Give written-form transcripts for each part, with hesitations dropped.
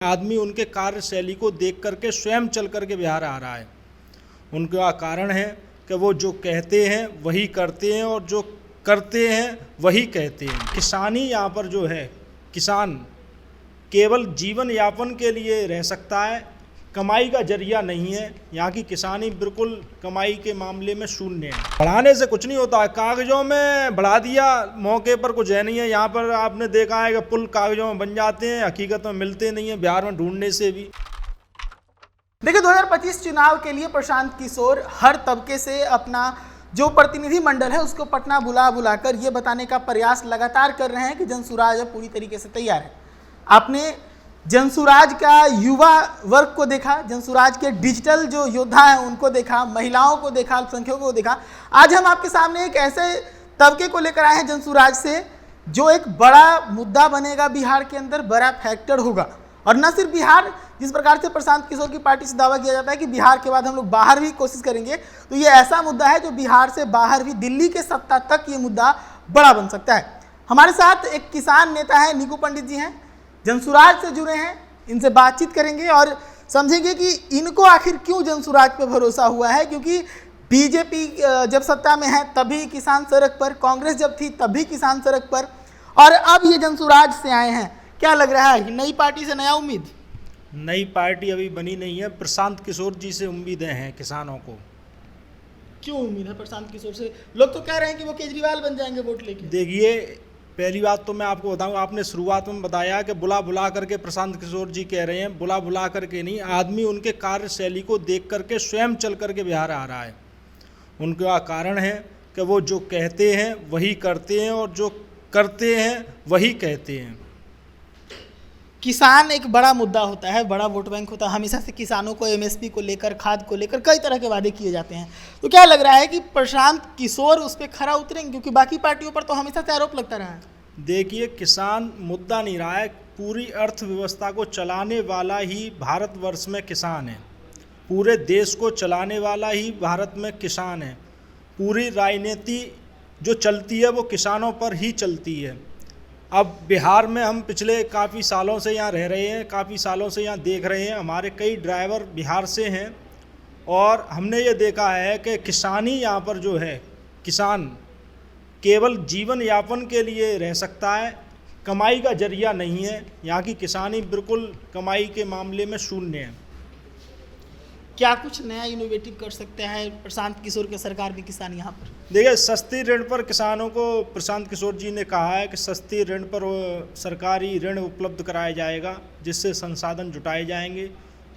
आदमी उनके कार्यशैली को देख करके स्वयं चल करके बिहार आ रहा है। उनका कारण है कि वो जो कहते हैं वही करते हैं और जो करते हैं वही कहते हैं। किसानी यहाँ पर जो है, किसान केवल जीवन यापन के लिए रह सकता है, कमाई का जरिया नहीं है। यहाँ की किसानी बिल्कुल कमाई के मामले में शून्य है। बढ़ाने से कुछ नहीं होता है, कागजों में बढ़ा दिया, मौके पर कुछ है नहीं है। यहाँ पर आपने देखा है कि पुल कागजों में बन जाते हैं, हकीकत में मिलते नहीं है बिहार में ढूंढने से भी। देखिए 2025 चुनाव के लिए प्रशांत किशोर हर तबके से अपना जो प्रतिनिधि मंडल है उसको पटना बुलाकर ये बताने का प्रयास लगातार कर रहे हैं कि जनसुराज अब पूरी तरीके से तैयार है। आपने जनसुराज का युवा वर्ग को देखा, जनसुराज के डिजिटल जो योद्धा हैं उनको देखा, महिलाओं को देखा, अल्पसंख्यकों को देखा। आज हम आपके सामने एक ऐसे तबके को लेकर आए हैं जनसुराज से जो एक बड़ा मुद्दा बनेगा बिहार के अंदर, बड़ा फैक्टर होगा। और न सिर्फ बिहार, जिस प्रकार से प्रशांत किशोर की पार्टी से दावा किया जाता है कि बिहार के बाद हम लोग बाहर भी कोशिश करेंगे, तो ये ऐसा मुद्दा है जो बिहार से बाहर भी दिल्ली के सत्ता तक ये मुद्दा बड़ा बन सकता है। हमारे साथ एक किसान नेता है, नीकू पंडित जी हैं, जनसुराज से जुड़े हैं। इनसे बातचीत करेंगे और समझेंगे कि इनको आखिर क्यों जनसुराज पे भरोसा हुआ है। क्योंकि बीजेपी जब सत्ता में है तभी किसान सड़क पर, कांग्रेस जब थी तभी किसान सड़क पर, और अब ये जनसुराज से आए हैं। क्या लग रहा है कि नई पार्टी से नया उम्मीद? नई पार्टी अभी बनी नहीं है, प्रशांत किशोर जी से उम्मीदें हैं किसानों को। क्यों उम्मीद है प्रशांत किशोर से? लोग तो कह रहे हैं कि वो केजरीवाल बन जाएंगे वोट लेके। देखिए, पहली बात तो मैं आपको बताऊं, आपने शुरुआत में बताया कि बुला करके प्रशांत किशोर जी कह रहे हैं, बुला करके नहीं, आदमी उनके कार्यशैली को देख करके स्वयं चल करके बिहार आ रहा है। उनका कारण है कि वो जो कहते हैं वही करते हैं और जो करते हैं वही कहते हैं। किसान एक बड़ा मुद्दा होता है, बड़ा वोट बैंक होता है। हमेशा से किसानों को एमएसपी को लेकर, खाद को लेकर कई तरह के वादे किए जाते हैं। तो क्या लग रहा है कि प्रशांत किशोर उस पर खरा उतरेंगे? क्योंकि बाकी पार्टियों पर तो हमेशा से आरोप लगता रहा है। देखिए, किसान मुद्दा नहीं रहा है, पूरी अर्थव्यवस्था को चलाने वाला ही भारतवर्ष में किसान है। पूरे देश को चलाने वाला ही भारत में किसान है। पूरी राजनीति जो चलती है वो किसानों पर ही चलती है। अब बिहार में हम पिछले काफ़ी सालों से यहाँ रह रहे हैं, काफ़ी सालों से यहाँ देख रहे हैं, हमारे कई ड्राइवर बिहार से हैं और हमने ये देखा है कि किसानी यहाँ पर जो है, किसान केवल जीवन यापन के लिए रह सकता है, कमाई का जरिया नहीं है। यहाँ की किसानी बिल्कुल कमाई के मामले में शून्य है। क्या कुछ नया इनोवेटिव कर सकते हैं प्रशांत किशोर के सरकार की किसान यहाँ पर? देखिए, सस्ती ऋण पर किसानों को प्रशांत किशोर जी ने कहा है कि सस्ती ऋण पर सरकारी ऋण उपलब्ध कराया जाएगा, जिससे संसाधन जुटाए जाएंगे,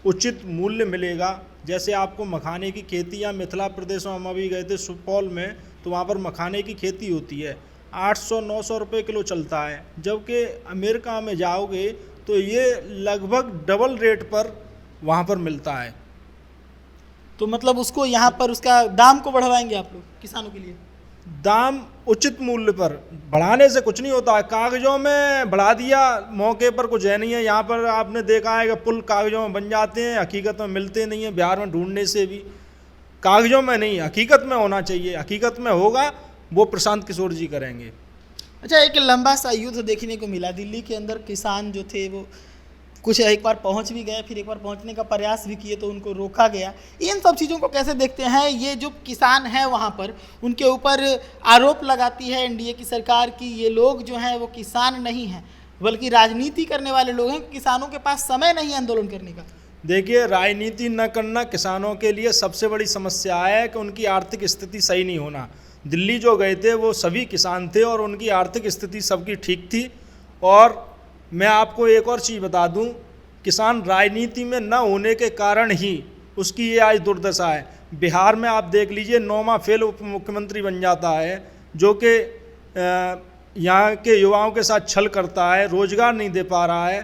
उचित मूल्य मिलेगा। जैसे आपको मखाने की खेती, या मिथिला प्रदेश में हम अभी गए थे सुपौल में, तो वहाँ पर मखाने की खेती होती है, 800-900 रुपये किलो चलता है। जबकि अमेरिका में जाओगे तो ये लगभग डबल रेट पर वहाँ पर मिलता है। तो मतलब उसको यहाँ पर उसका दाम को बढ़वाएंगे आप लोग किसानों के लिए? दाम उचित मूल्य पर, बढ़ाने से कुछ नहीं होता है, कागजों में बढ़ा दिया, मौके पर कुछ है नहीं है। यहाँ पर आपने देखा है कि पुल कागजों में बन जाते हैं, हकीकत में मिलते नहीं है बिहार में ढूंढने से भी। कागजों में नहीं, हकीकत में होना चाहिए, हकीकत में होगा वो प्रशांत किशोर जी करेंगे। अच्छा, एक लंबा सा युद्ध देखने को मिला दिल्ली के अंदर। किसान जो थे वो कुछ एक बार पहुंच भी गए, फिर एक बार पहुंचने का प्रयास भी किए तो उनको रोका गया। इन सब चीज़ों को कैसे देखते हैं? ये जो किसान हैं वहाँ पर, उनके ऊपर आरोप लगाती है एनडीए की सरकार कि ये लोग जो हैं वो किसान नहीं हैं बल्कि राजनीति करने वाले लोग हैं। किसानों के पास समय नहीं है आंदोलन करने का। देखिए, राजनीति न करना किसानों के लिए सबसे बड़ी समस्या है कि उनकी आर्थिक स्थिति सही नहीं होना। दिल्ली जो गए थे वो सभी किसान थे और उनकी आर्थिक स्थिति सबकी ठीक थी। और मैं आपको एक और चीज़ बता दूं, किसान राजनीति में न होने के कारण ही उसकी ये आज दुर्दशा है। बिहार में आप देख लीजिए, 9वां फेल उप मुख्यमंत्री बन जाता है, जो कि यहाँ के युवाओं के साथ छल करता है, रोजगार नहीं दे पा रहा है।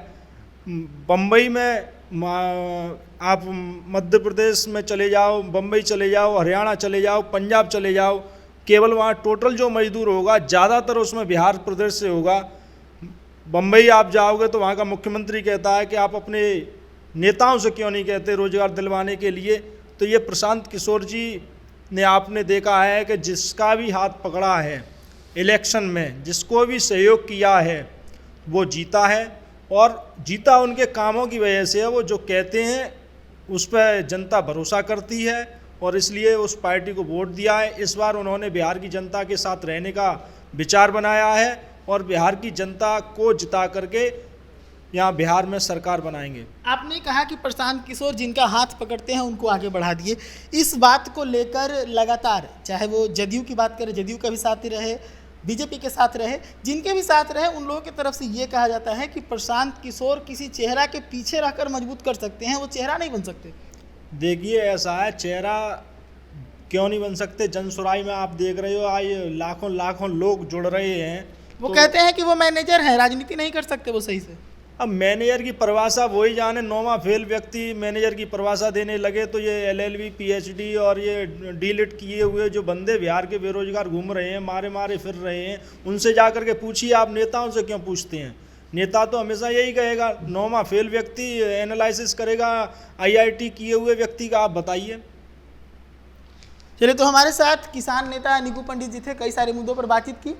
बम्बई में आप मध्य प्रदेश में चले जाओ, बम्बई चले जाओ, हरियाणा चले जाओ, पंजाब चले जाओ, केवल वहाँ टोटल जो मजदूर होगा ज़्यादातर उसमें बिहार प्रदेश से होगा। बम्बई आप जाओगे तो वहाँ का मुख्यमंत्री कहता है कि आप अपने नेताओं से क्यों नहीं कहते रोजगार दिलवाने के लिए। तो ये प्रशांत किशोर जी ने, आपने देखा है कि जिसका भी हाथ पकड़ा है इलेक्शन में, जिसको भी सहयोग किया है वो जीता है। और जीता उनके कामों की वजह से है। वो जो कहते हैं उस पर जनता भरोसा करती है और इसलिए उस पार्टी को वोट दिया है। इस बार उन्होंने बिहार की जनता के साथ रहने का विचार बनाया है और बिहार की जनता को जिता करके यहाँ बिहार में सरकार बनाएंगे। आपने कहा कि प्रशांत किशोर जिनका हाथ पकड़ते हैं उनको आगे बढ़ा दिए। इस बात को लेकर लगातार, चाहे वो जदयू की बात करें, जदयू का भी साथ रहे, बीजेपी के साथ रहे, जिनके भी साथ रहे, उन लोगों की तरफ से ये कहा जाता है कि प्रशांत किशोर किसी चेहरा के पीछे रहकर मजबूत कर सकते हैं, वो चेहरा नहीं बन सकते। देखिए ऐसा है, चेहरा क्यों नहीं बन सकते? जनसुराई में आप देख रहे हो आज लाखों लाखों लोग जुड़ रहे हैं। वो कहते हैं कि वो मैनेजर हैं, राजनीति नहीं कर सकते वो सही से। अब मैनेजर की परिभाषा वही जाने, 9वां फेल व्यक्ति मैनेजर की परिभाषा देने लगे तो ये LLB PhD और ये D.Litt किए हुए जो बंदे बिहार के बेरोजगार घूम रहे हैं, मारे मारे फिर रहे हैं, उनसे जा कर के पूछिए। आप नेताओं से क्यों पूछते हैं? नेता तो हमेशा यही कहेगा, 9वां फेल व्यक्ति एनालिसिस करेगा IIT किए हुए व्यक्ति का। आप बताइए। चलिए, तो हमारे साथ किसान नेता निकू पंडित जी थे, कई सारे मुद्दों पर बातचीत की।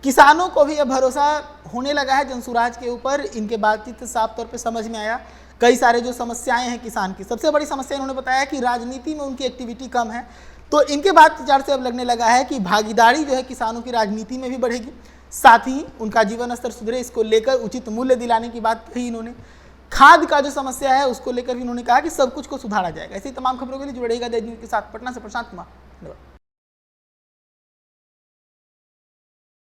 किसानों को भी अब भरोसा होने लगा है जनसुराज के ऊपर। इनके बातचीत से साफ तौर पे समझ में आया कई सारे जो समस्याएं हैं किसान की। सबसे बड़ी समस्या इन्होंने बताया कि राजनीति में उनकी एक्टिविटी कम है। तो इनके बात विचार से अब लगने लगा है कि भागीदारी जो है किसानों की राजनीति में भी बढ़ेगी, साथ ही उनका जीवन स्तर सुधरे, इसको लेकर उचित मूल्य दिलाने की बात कही इन्होंने। खाद का जो समस्या है उसको लेकर भी इन्होंने कहा कि सब कुछ को सुधारा जाएगा। ऐसी तमाम खबरों के लिए जुड़े रहिएगा देश न्यूज़ के साथ। पटना से प्रशांत कुमार, धन्यवाद।